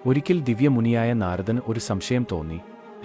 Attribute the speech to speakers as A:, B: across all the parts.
A: ഒരിക്കൽ ദിവ്യമുനിയായ നാരദന് ഒരു സംശയം തോന്നി,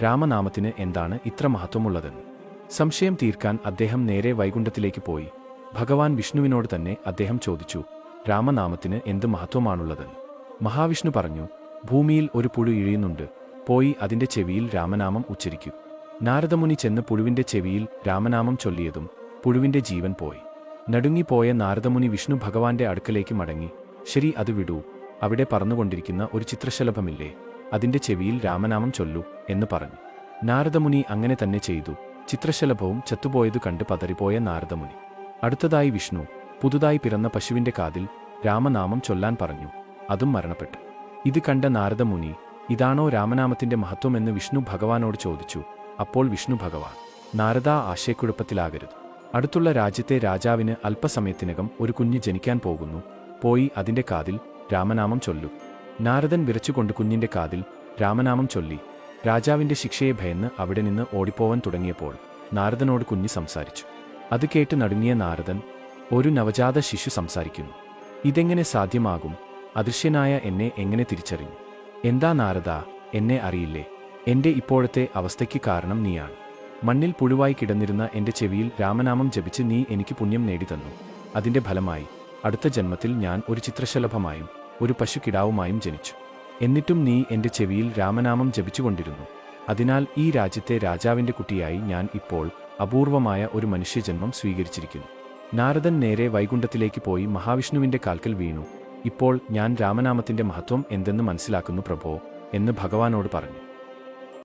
A: രാമനാമത്തിന് എന്താണ് ഇത്ര മഹത്വമുള്ളതെന്ന്. സംശയം തീർക്കാൻ അദ്ദേഹം നേരെ വൈകുണ്ഠത്തിലേക്ക് പോയി. ഭഗവാൻ വിഷ്ണുവിനോട് തന്നെ അദ്ദേഹം ചോദിച്ചു, രാമനാമത്തിന് എന്ത് മഹത്വമാണുള്ളതെന്ന്. മഹാവിഷ്ണു പറഞ്ഞു, ഭൂമിയിൽ ഒരു പുഴു ഇഴയുന്നുണ്ട്, പോയി അതിന്റെ ചെവിയിൽ രാമനാമം ഉച്ചരിക്കൂ. നാരദമുനി ചെന്ന് പുഴുവിന്റെ ചെവിയിൽ രാമനാമം ചൊല്ലിയതും പുഴുവിന്റെ ജീവൻ പോയി. നടുങ്ങിപ്പോയ നാരദമുനി വിഷ്ണു ഭഗവാന്റെ അടുക്കലേക്ക് മടങ്ങി, ശരി, അത് വിടൂ, അവിടെ പറന്നുകൊണ്ടിരിക്കുന്ന ഒരു ചിത്രശലഭമില്ലേ, അതിന്റെ ചെവിയിൽ രാമനാമം ചൊല്ലൂ എന്ന് പറഞ്ഞു. നാരദമുനി അങ്ങനെ തന്നെ ചെയ്തു. ചിത്രശലഭവും ചത്തുപോയതു കണ്ട് പതറിപ്പോയ നാരദമുനി അടുത്തതായി വിഷ്ണു പുതുതായി പിറന്ന പശുവിന്റെ കാതിൽ രാമനാമം ചൊല്ലാൻ പറഞ്ഞു. അതും മരണപ്പെട്ടു. ഇത് കണ്ട നാരദമുനി, ഇതാണോ രാമനാമത്തിന്റെ മഹത്വമെന്ന് വിഷ്ണു ഭഗവാനോട് ചോദിച്ചു. അപ്പോൾ വിഷ്ണു ഭഗവാൻ, നാരദ, ആശയക്കുഴപ്പത്തിലാകരുത്. അടുത്തുള്ള രാജ്യത്തെ രാജാവിന് അല്പസമയത്തിനകം ഒരു കുഞ്ഞ് ജനിക്കാൻ പോകുന്നു, പോയി അതിന്റെ കാതിൽ രാമനാമം ചൊല്ലു. നാരദൻ വിറച്ചുകൊണ്ട് കുഞ്ഞിന്റെ കാതിൽ രാമനാമം ചൊല്ലി. രാജാവിന്റെ ശിക്ഷയെ ഭയന്ന് അവിടെ നിന്ന് ഓടിപ്പോവാൻ തുടങ്ങിയപ്പോൾ നാരദനോട് കുഞ്ഞ് സംസാരിച്ചു. അത് കേട്ട് നടുങ്ങിയ നാരദൻ, ഒരു നവജാത ശിശു സംസാരിക്കുന്നു, ഇതെങ്ങനെ സാധ്യമാകും? അദൃശ്യനായ എന്നെ എങ്ങനെ തിരിച്ചറിഞ്ഞു? എന്താ നാരദ, എന്നെ അറിയില്ലേ? എന്റെ ഇപ്പോഴത്തെ അവസ്ഥയ്ക്ക് കാരണം നീയാണ്. മണ്ണിൽ പുഴുവായി കിടന്നിരുന്ന എന്റെ ചെവിയിൽ രാമനാമം ജപിച്ച് നീ എനിക്ക് പുണ്യം നേടിത്തന്നു. അതിന്റെ ഫലമായി അടുത്ത ജന്മത്തിൽ ഞാൻ ഒരു ചിത്രശലഭമായും ഒരു പശുക്കിടാവുമായും ജനിച്ചു. എന്നിട്ടും നീ എന്റെ ചെവിയിൽ രാമനാമം ജപിച്ചുകൊണ്ടിരുന്നു. അതിനാൽ ഈ രാജ്യത്തെ രാജാവിന്റെ കുട്ടിയായി ഞാൻ ഇപ്പോൾ അപൂർവമായ ഒരു മനുഷ്യജന്മം സ്വീകരിച്ചിരിക്കുന്നു. നാരദൻ നേരെ വൈകുണ്ഠത്തിലേക്ക് പോയി മഹാവിഷ്ണുവിന്റെ കാൽക്കൽ വീണു. ഇപ്പോൾ ഞാൻ രാമനാമത്തിന്റെ മഹത്വം എന്തെന്ന് മനസ്സിലാക്കുന്നു പ്രഭോ എന്ന് ഭഗവാനോട് പറഞ്ഞു.